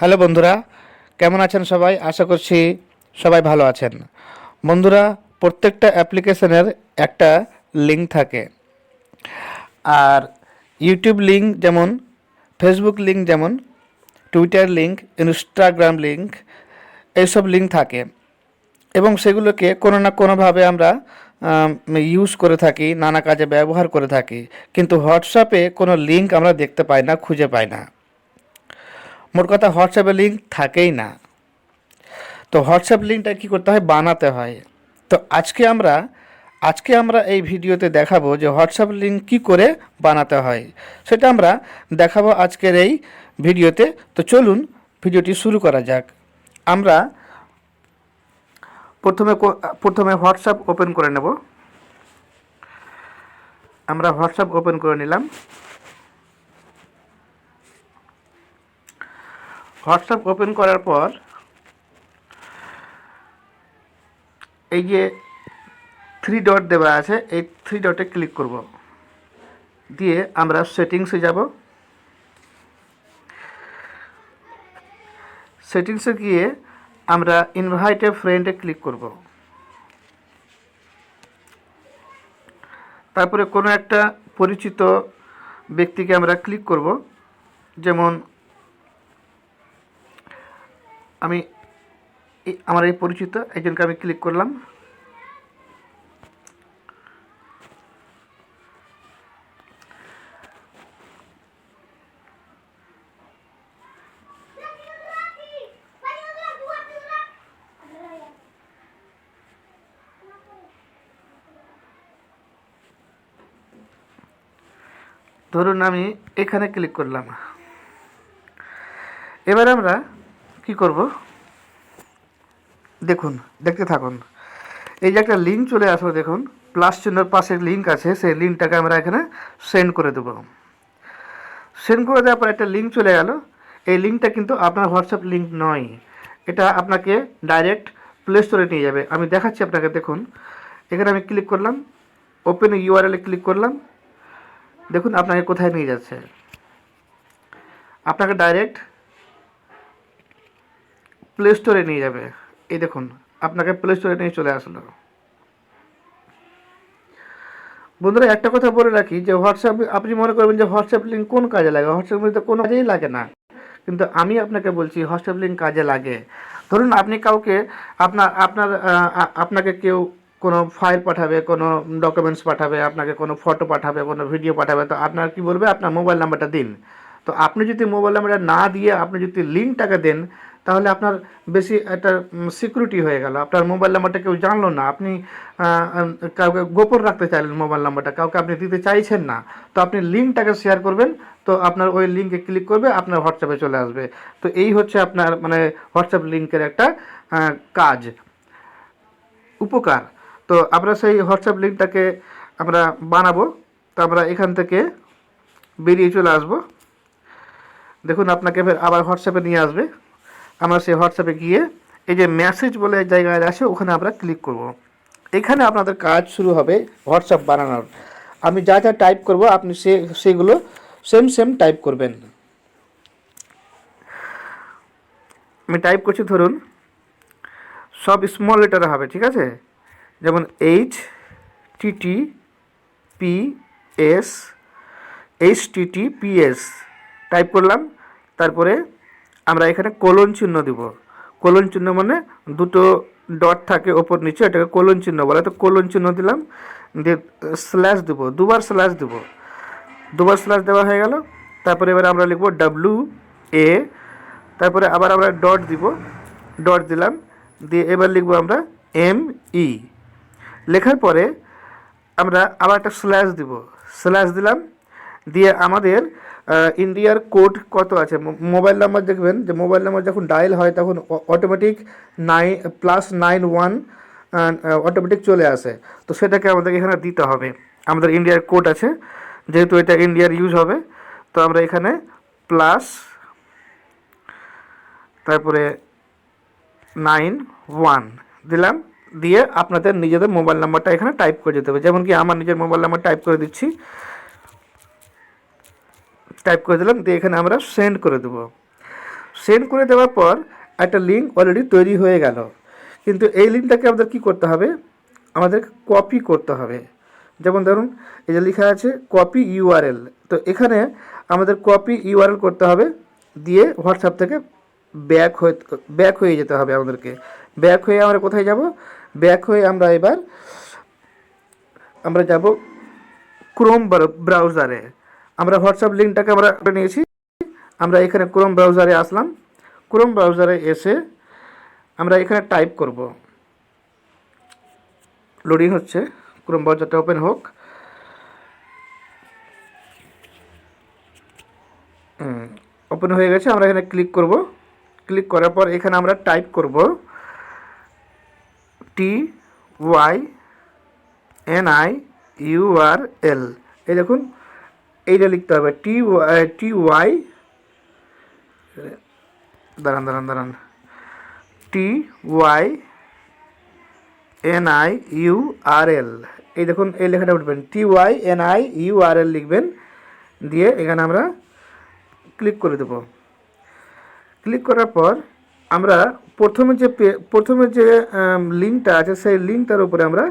Hello বন্ধুরা, কেমন আছেন সবাই? আশা করছি সবাই ভালো আছেন। বন্ধুরা, প্রত্যেকটা অ্যাপ্লিকেশনের একটা লিঙ্ক থাকে। আর ইউটিউব লিঙ্ক যেমন, ফেসবুক লিঙ্ক যেমন, টুইটার লিঙ্ক, ইনস্টাগ্রাম লিঙ্ক, এইসব লিঙ্ক থাকে এবং সেগুলোকে কোনো না কোনোভাবে আমরা ইউজ করে থাকি, নানা কাজে ব্যবহার করে থাকি। কিন্তু হোয়াটসঅ্যাপে কোনো লিঙ্ক আমরা দেখতে পাই না, খুঁজে পাই না। মোট কথা, হোয়াটসঅ্যাপে লিঙ্ক থাকেই না। তো হোয়াটসঅ্যাপ লিঙ্কটা কী করতে হয়? বানাতে হয়। তো আজকে আমরা এই ভিডিওতে দেখাবো যে হোয়াটসঅ্যাপ লিঙ্ক কী করে বানাতে হয়, সেটা আমরা দেখাবো আজকের এই ভিডিওতে। তো চলুন ভিডিওটি শুরু করা যাক। আমরা প্রথমে হোয়াটসঅ্যাপ ওপেন করে নেব। আমরা হোয়াটসঅ্যাপ ওপেন করে নিলাম। হোয়াটসঅ্যাপ ওপেন করার পর এই যে থ্রি ডট দেওয়া আছে, এই থ্রি ডটে ক্লিক করব। দিয়ে আমরা সেটিংসে যাব। সেটিংসে গিয়ে আমরা ইনভাইট এ ফ্রেন্ডে ক্লিক করব। তারপরে কোনো একটা পরিচিত ব্যক্তিকে আমরা ক্লিক করব। যেমন আমার এই পরিচিত একজনকে আমি ক্লিক করলাম। ধরুন আমি এখানে ক্লিক করলাম। এবার আমরা কি করব দেখুন, দেখতে থাকুন। এই যে একটা লিঙ্ক চলে আসলো, দেখুন প্লাস চিহ্নের পাশে লিঙ্ক আছে, সেই লিঙ্কটাকে আমরা এখানে সেন্ড করে দেব। সেন্ড করে দেওয়ার পর একটা লিঙ্ক চলে গেল। এই লিঙ্কটা কিন্তু আপনার হোয়াটসঅ্যাপ লিঙ্ক নয়, এটা আপনাকে ডাইরেক্ট প্লে স্টোরে নিয়ে যাবে। আমি দেখাচ্ছি আপনাকে, দেখুন এখানে আমি ক্লিক করলাম, ওপেন ইউআরএল এ ক্লিক করলাম। দেখুন আপনাকে কোথায় নিয়ে যাচ্ছে, আপনাকে ডাইরেক্ট প্লে স্টোরে নিয়ে যাবে। এই দেখুন, আপনাকে প্লে স্টোরে নিয়ে চলে আসলো। বন্ধুরা, একটা কথা বলে রাখি যে হোয়াটসঅ্যাপ, আপনি মনে করবেন যে হোয়াটসঅ্যাপ লিঙ্ক কোন কাজে লাগে, হোয়াটসঅ্যাপ লিঙ্ক তো কোনো কাজেই লাগে না। কিন্তু আমি আপনাকে বলছি হোয়াটসঅ্যাপ লিঙ্ক কাজে লাগে। ধরুন আপনি কাউকে, আপনাকে কেউ কোনো ফাইল পাঠাবে, কোনো ডকুমেন্টস পাঠাবে, আপনাকে কোনো ফটো পাঠাবে, কোনো ভিডিও পাঠাবে, তো আপনার কি বলবে? আপনার মোবাইল নাম্বারটা দিন। তো আপনি যদি মোবাইল নাম্বারটা না দিয়ে আপনি যদি লিঙ্কটাকে দেন, তাহলে আপনার বেশি একটা সিকিউরিটি হয়ে গেল। আপনার মোবাইল নাম্বারটা কেউ জানলো না, আপনি কাউকে গোপন রাখতে চাইলেন মোবাইল নাম্বারটা, কাউকে আপনি দিতে চাইছেন না, তো আপনি লিঙ্কটাকে শেয়ার করবেন, তো আপনার ওই লিঙ্কে ক্লিক করবে, আপনার হোয়াটসঅ্যাপে চলে আসবে। তো এই হচ্ছে আপনার মানে হোয়াটসঅ্যাপ লিঙ্কের একটা কাজ, উপকার। তো আমরা সেই হোয়াটসঅ্যাপ লিঙ্কটাকে আমরা বানাবো। তো আমরা এখান থেকে বেরিয়ে চলে আসবো। দেখুন আপনাকে ফের আবার হোয়াটসঅ্যাপে নিয়ে আসবে। আমরা সেই হোয়াটসঅ্যাপে গিয়ে এই যে মেসেজ বলে জায়গায় আছে, ওখানে আমরা ক্লিক করব। এখানে আপনাদের কাজ শুরু হবে হোয়াটসঅ্যাপ বানানোর। আমি যা যা টাইপ করব আপনি সেগুলো সেম টাইপ করবেন। আমি টাইপ করছি, ধরুন সব স্মল লেটারে হবে, ঠিক আছে? যেমন HTTPS টাইপ করলাম। তারপরে আমরা এখানে কোলন চিহ্ন দিব। কোলন চিহ্ন মানে দুটো ডট থাকে ওপর নিচে, এটাকে কোলন চিহ্ন বলে। তো কোলন চিহ্ন দিলাম, দিয়ে স্ল্যাশ দেবো, দুবার স্ল্যাশ দেবো। দুবার স্ল্যাশ দেওয়া হয়ে গেল। তারপরে এবার আমরা লিখব WA, তারপরে আবার আমরা ডট দিব, ডট দিলাম, দিয়ে এবার লিখব আমরা ME। লেখার পরে আমরা আবার একটা স্ল্যাশ দিব, স্ল্যাশ দিলাম, দিয়ে আমাদের ইন্ডিয়ার কোড কত আছে, মোবাইল নাম্বার দেখবেন যে মোবাইল নাম্বার যখন ডায়াল হয় তখন অটোমেটিক +91 অটোমেটিক চলে আসে। তো সেটাকে আমাদের এখানে দিতে হবে। আমাদের ইন্ডিয়ার কোড আছে, যেহেতু এটা ইন্ডিয়ার ইউজ হবে, তো আমরা এখানে প্লাস তারপরে 91 দিলাম, দিয়ে আপনাদের নিজেদের মোবাইল নাম্বারটা এখানে টাইপ করে দিতে হবে। যেমন কি আমার নিজের মোবাইল নাম্বার টাইপ করে দিচ্ছি, টাইপ করে দিলাম, দিয়ে এখানে আমরা সেন্ড করে দেবো। সেন্ড করে দেওয়ার পর একটা লিঙ্ক অলরেডি তৈরি হয়ে গেল, কিন্তু এই লিঙ্কটাকে আমাদের কী করতে হবে, আমাদের কপি করতে হবে। যেমন ধরুন এই যে লেখা আছে কপি ইউআরএল, তো এখানে আমাদের কপি ইউআরএল করতে হবে, দিয়ে হোয়াটসঅ্যাপ থেকে ব্যাক হয়ে যেতে হবে আমাদেরকে। ব্যাক হয়ে আমরা কোথায় যাব, ব্যাক হয়ে আমরা যাব ক্রোম ব্রাউজারে। আমরা হোয়াটসঅ্যাপ লিঙ্কটাকে আমরা নিয়েছি, আমরা এখানে ক্রোম ব্রাউজারে আসলাম। ক্রোম ব্রাউজারে এসে আমরা এখানে টাইপ করব, লোডিং হচ্ছে, ক্রোম ব্রাউজারটা ওপেন হোক। ওপেন হয়ে গেছে, আমরা এখানে ক্লিক করব। ক্লিক করার পর এখানে আমরা টাইপ করব TYNIURL। এই দেখুন এইটা লিখতে হবে TY, দাঁড়ান TYNIURL। এই দেখুন এই লেখাটা উঠবেন, TYNIURL লিখবেন, দিয়ে এখানে আমরা ক্লিক করে দেব। ক্লিক করার পর আমরা প্রথমে যে লিঙ্কটা আছে সেই লিঙ্কটার উপরে আমরা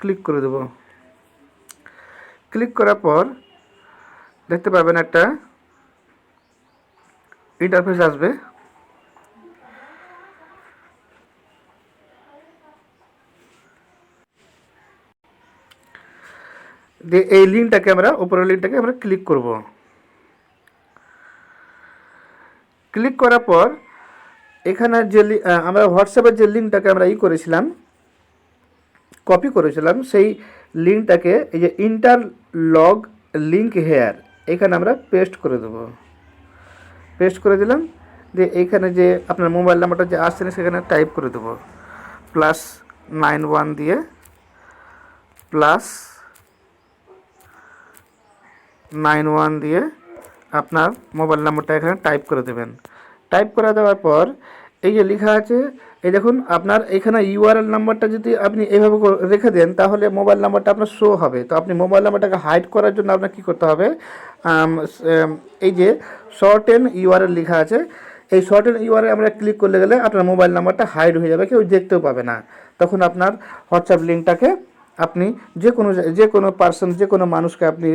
ক্লিক করে দেব। ক্লিক করার পর দেখতে পাবেন একটা ইন্টারফেস আসবে। এই লিঙ্কটাকে উপরের লিঙ্কটাকে আমরা ক্লিক করব। ক্লিক করার পর এখানে যে আমরা হোয়াটসঅ্যাপের যে লিঙ্কটাকে আমরা করেছিলাম, কপি করেছিলাম, সেই লিঙ্কটাকে এই যে ইন্টারলগ লিঙ্ক হেয়ার এখানে আমরা পেস্ট করে দেব। পেস্ট করে দিলাম, দিয়ে এইখানে যে আপনার মোবাইল নাম্বারটা যে আসছে সেখানে টাইপ করে দেবো, +91 দিয়ে +91 দিয়ে আপনার মোবাইল নাম্বারটা এখানে টাইপ করে দেবেন। টাইপ করে দেওয়ার পর এই যে লেখা আছে, এই দেখুন আপনার এখানে ইউআরএল নাম্বারটা যদি আপনি এইভাবে রেখে দেন তাহলে মোবাইল নাম্বারটা আপনার শো হবে। তো আপনি মোবাইল নাম্বারটাকে হাইড করার জন্য আপনার কী করতে হবে, এই যে শর্ট এন্ড ইউআরএল লেখা আছে, এই শর্ট এন্ড ইউআরএল আমরা ক্লিক করলে গেলে আপনার মোবাইল নাম্বারটা হাইড হয়ে যাবে, কেউ দেখতেও পাবে না। তখন আপনার হোয়াটসঅ্যাপ লিঙ্কটাকে আপনি যে কোনো পার্সন, যে কোনো মানুষকে আপনি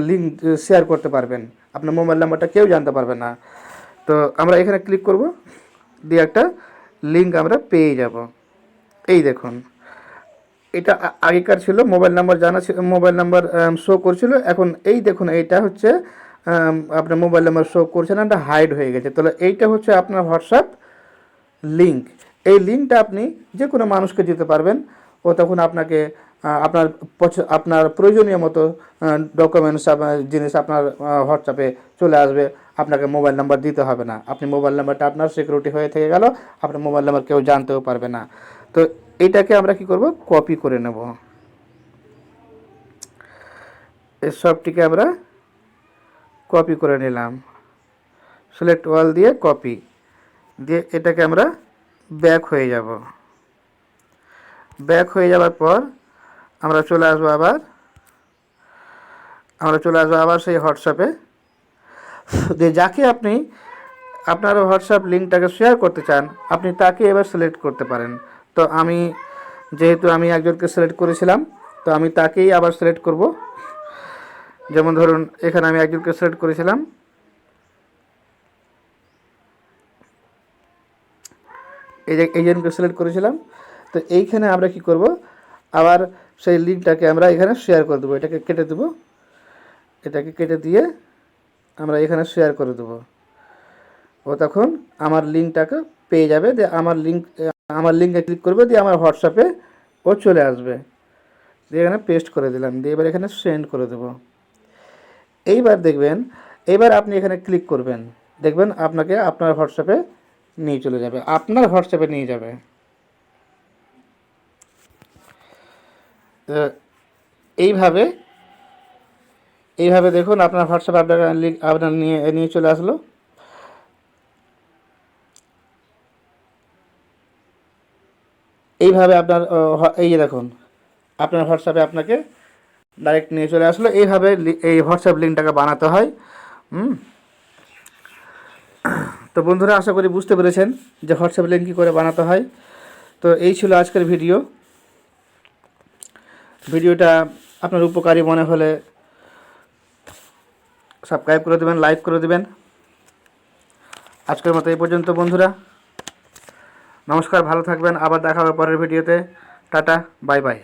লিঙ্ক শেয়ার করতে পারবেন, আপনার মোবাইল নাম্বারটা কেউ জানতে পারবে না। তো আমরা এখানে ক্লিক করব, দিয়ে একটা লিঙ্ক আমরা পেয়ে যাব। এই দেখুন এটা আগেকার ছিল, মোবাইল নাম্বার জানা ছিল, মোবাইল নাম্বার শো করছিল, এখন এই দেখুন এইটা হচ্ছে আপনার মোবাইল নাম্বার শো করছে না, এটা হাইড হয়ে গেছে। তাহলে এইটা হচ্ছে আপনার হোয়াটসঅ্যাপ লিঙ্ক। এই লিঙ্কটা আপনি যে কোনো মানুষকে দিতে পারবেন, ও তখন আপনাকে আপনার প্রয়োজনীয় মতো ডকুমেন্টস জিনিস আপনার হোয়াটসঅ্যাপে চলে আসবে, আপনাকে মোবাইল নাম্বার দিতে হবে না। আপনি মোবাইল নাম্বারটা আপনার সিকিউরিটি হয়ে থেকে গেল, আপনার মোবাইল নাম্বার কেউ জানতেও পারবে না। তো এইটাকে আমরা কি করব, কপি করে নেব। এই সবটিকে আমরা কপি করে নিলাম, সিলেক্ট অল দিয়ে কপি দিয়ে এটাকে আমরা ব্যাক হয়ে যাব। ব্যাক হয়ে যাওয়ার পর আমরা চলে আসবো আবার সেই হোয়াটসঅ্যাপে, যে যাকে আপনি আপনার হোয়াটসঅ্যাপ লিঙ্কটাকে শেয়ার করতে চান আপনি তাকে এবার সিলেক্ট করতে পারেন। তো যেহেতু আমি একজনকে সিলেক্ট করেছিলাম, তো আমি তাকেই আবার সিলেক্ট করব। যেমন ধরুন এখানে আমি একজনকে সিলেক্ট করেছিলাম, এইজনকে সিলেক্ট করেছিলাম। তো এইখানে আমরা কি করব, আবার সেই লিঙ্কটাকে আমরা এখানে শেয়ার করে দেবো। এটাকে কেটে দেবো, এটাকে কেটে দিয়ে আমরা এখানে শেয়ার করে দেবো। ও তখন আমার লিঙ্কটাকে পেয়ে যাবে, দিয়ে আমার লিঙ্কে ক্লিক করবে, দিয়ে আমার হোয়াটসঅ্যাপে ও চলে আসবে। দিয়ে এখানে পেস্ট করে দিলাম, দিয়ে এবার এখানে সেন্ড করে দেবো। এইবার দেখবেন, এইবার আপনি এখানে ক্লিক করবেন, দেখবেন আপনাকে আপনার হোয়াটসঅ্যাপে নিয়ে চলে যাবে, আপনার হোয়াটসঅ্যাপে নিয়ে যাবে। এইভাবে দেখুন আপনার হোয়াটসঅ্যাপ আপনার নিয়ে চলে আসলো। এইভাবে আপনার এই যে দেখুন আপনার হোয়াটসঅ্যাপে আপনাকে ডাইরেক্ট নিয়ে চলে আসলো। এইভাবে এই হোয়াটসঅ্যাপ লিঙ্কটাকে বানাতে হয়। তো বন্ধুরা, আশা করি বুঝতে পেরেছেন যে হোয়াটসঅ্যাপ লিঙ্ক কী করে বানাতে হয়। তো এই ছিল আজকের ভিডিওটা আপনার উপকারী মনে হলে সাবস্ক্রাইব করে দেবেন, লাইক করে দেবেন। আজকের মতো এই পর্যন্ত বন্ধুরা, নমস্কার, ভালো থাকবেন, আবার দেখা হবে পরের ভিডিওতে। Tata, bye bye.